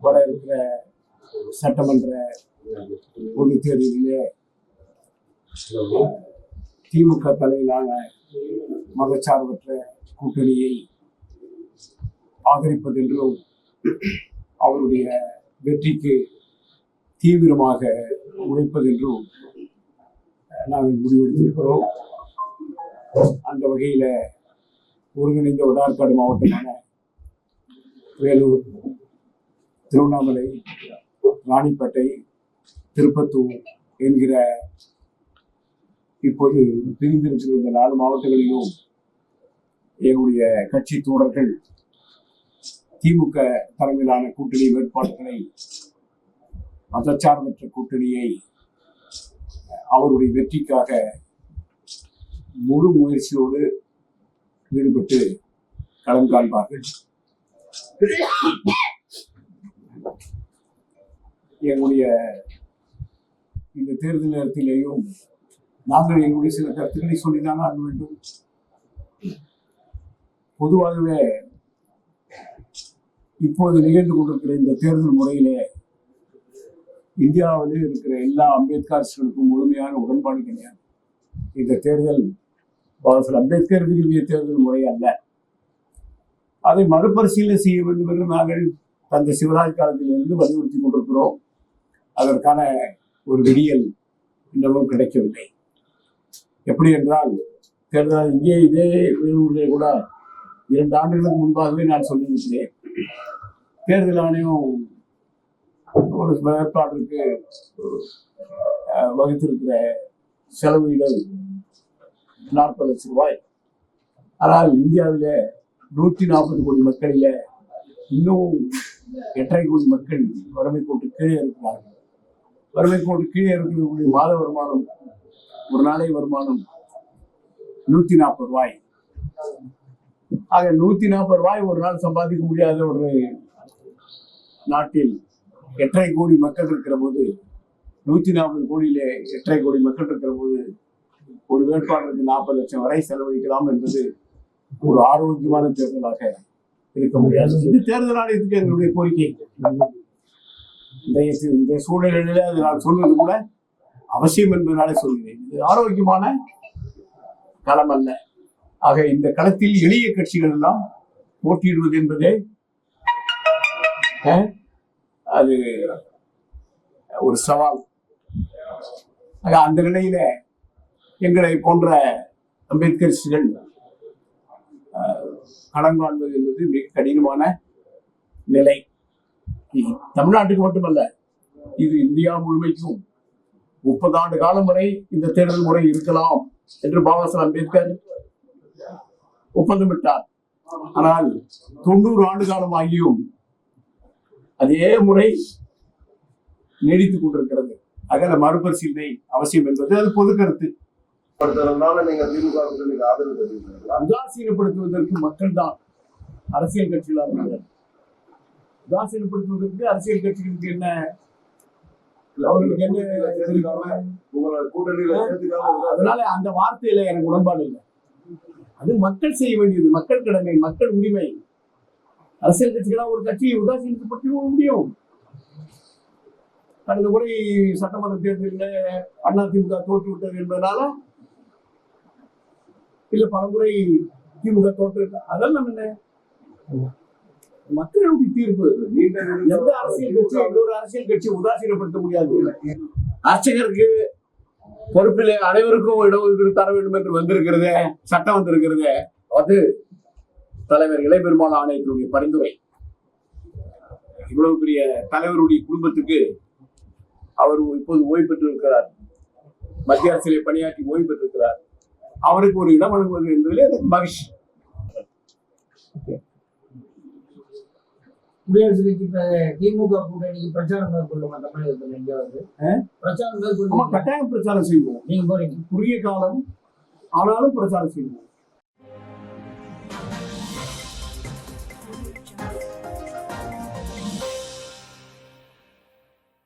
வர இருக்கிற சட்டமன்ற பொது தேர்தலிலே திமுக தலையிலான மதச்சார்பற்ற கூட்டணியை ஆதரிப்பதென்றும் அவருடைய வெற்றிக்கு தீவிரமாக உழைப்பதென்றும் நாங்கள் முடிவெடுத்திருக்கிறோம். அந்த வகையில ஒருங்கிணைந்த வடார்காடு மாவட்டமான வேலூர், திருவண்ணாமலை, ராணிப்பேட்டை, திருப்பத்தூர் என்கிற இப்போது பிரிந்திருக்கிற இந்த 4 மாவட்டங்களிலும் என்னுடைய கட்சி தோழர்கள் திமுக தலைமையிலான கூட்டணி வேட்பாளர்களை, மதச்சார்பற்ற கூட்டணியை அவருடைய வெற்றிக்காக முழு முயற்சியோடு ஈடுபட்டு களம் காண்பார்கள். எங்களுடைய இந்த தேர்தல் நேரத்திலேயும் நாங்கள் எங்களுடைய சில கருத்துக்களை சொல்லிதான் ஆக வேண்டும். பொதுவாகவே இப்போது நிகழ்ந்து கொண்டிருக்கிற இந்த தேர்தல் முறையிலே இந்தியாவிலே இருக்கிற எல்லா அம்பேத்கர்ஸ்களுக்கும் முழுமையான உடன்பாடு கிடையாது. இந்த தேர்தல் பாபாசாஹேப் அம்பேத்கர் விரும்பிய தேர்தல் முறை அல்ல. அதை மறுபரிசீலனை செய்ய வேண்டும் என்று நாங்கள் தந்தை சிவராஜ் காலத்திலிருந்து வலியுறுத்தி கொண்டிருக்கிறோம். அதற்கான ஒரு விடியல் இன்னமும் கிடைக்கவில்லை. எப்படி என்றால், தேர்தல் இங்கே இதே வேலூரிலே கூட 2 ஆண்டுகளுக்கு முன்பாகவே நான் சொல்லியிருக்கிறேன். தேர்தல் ஆணையம் ஒரு வேட்பாளருக்கு வகுத்திருக்கிற செலவீடு 40 லட்சம் ரூபாய். ஆனால் இந்தியாவில 140 கோடி மக்களில இன்னும் 8.5 கோடி மக்கள் வறுமை கோட்டு கீழே இருக்கிறார்கள். வறுமை கோட்டு கீழே இருக்கக்கூடிய மாத வருமானம், ஒரு நாளை வருமானம் 140 ரூபாய். ஆக 140 ரூபாய் ஒரு நாள் சம்பாதிக்க முடியாத ஒரு நாட்டில் 8.5 கோடி மக்கள் இருக்கிற போது, 140 கோடியிலே 8.5 கோடி மக்கள் இருக்கிற போது ஒரு வேட்பாளருக்கு 40 லட்சம் வரை செலவழிக்கலாம் என்பது ஒரு ஆரோக்கியமான தேர்தலாக இருக்க முடியாது. இது தேர்தல் ஆணையத்துக்கு எங்களுடைய கோரிக்கை. இந்த சூழ்நிலையில அது நான் சொல்வது கூட அவசியம் என்பதனாலே சொல்கிறேன். இது ஆரோக்கியமான களம் அல்ல. ஆக இந்த களத்தில் எளிய கட்சிகள் எல்லாம் போட்டியிடுவது என்பதே அது ஒரு சவால். அந்த நிலையில எங்களை போன்ற அம்பேத்கர்ஸ்கள் களம் காண்பது என்பது மிக கடினமான நிலை. தமிழ்நாட்டுக்கு மட்டுமல்ல, இது இந்தியா முழுமைக்கும் 30 ஆண்டு காலம் வரை இந்த தேர்தல் முறை இருக்கலாம் என்று பாபாசாஹேப் அம்பேத்கர் ஒப்பந்தமிட்டார். ஆனால் 90 ஆண்டு காலம் ஆகியும் அதே முறை நீடித்துக் கொண்டிருக்கிறது. அகல மறுபரிசீலனை அவசியம் என்பது அது பொது கருத்து. உதாசீனப்படுத்துவதற்கு மக்கள் தான் அரசியல் கட்சிகளாக உதாசீனப்படுத்துவதற்கு அரசியல் கட்சிகளுக்கு என்ன, அவர்களுக்கு என்ன? அதனால அந்த வார்த்தையில எனக்கு உடன்பாடு இல்லை. அது மக்கள் செய்ய வேண்டியது, மக்கள் கடமை, மக்கள் உரிமை. அரசியல் கட்சிகளா ஒரு கட்சியை உதாசீனப்படுத்த முடியும். கடந்த முறை சட்டமன்ற தேர்தலில் அதிமுக தோற்று விட்டது என்பதனால, இல்ல பலமுறை திமுக தோற்று, அதெல்லாம் என்ன மக்களுடைய தீர்ப்பு. எந்த அரசியல் கட்சி இன்னொரு அரசியல் கட்சி உதாசீனப்படுத்த முடியாது. அர்ச்சகருக்கு பொறுப்பில் அனைவருக்கும் இடஒதுக்கீடு தர வேண்டும் என்று வந்திருக்கிறதே, சட்டம் வந்திருக்கிறதே, அது தலைவர் இளைபெருமாள் ஆணையத்தினுடைய பரிந்துரை. இவ்வளவு பெரிய தலைவருடைய குடும்பத்துக்கு அவர் இப்போது ஓய்வு பெற்றிருக்கிறார். மத்திய அரசியலை பணியாற்றி ஓய்வு பெற்றிருக்கிறார். அவருக்கு ஒரு இடம் வழங்குவது என்பதிலே எனக்கு மகிழ்ச்சி. குடியரசு கட்சி திமுக கூட்டணிக்கு பிரச்சாரம் மேற்கொள்ளுமா? தமிழகத்தில் எங்கேயாவது பிரச்சாரம் மேற்கொள்ளும்? கட்டாயம் பிரச்சாரம் செய்வோம். நீங்க போறீங்க? குறுகிய காலம் ஆனாலும் பிரச்சாரம் செய்வோம்.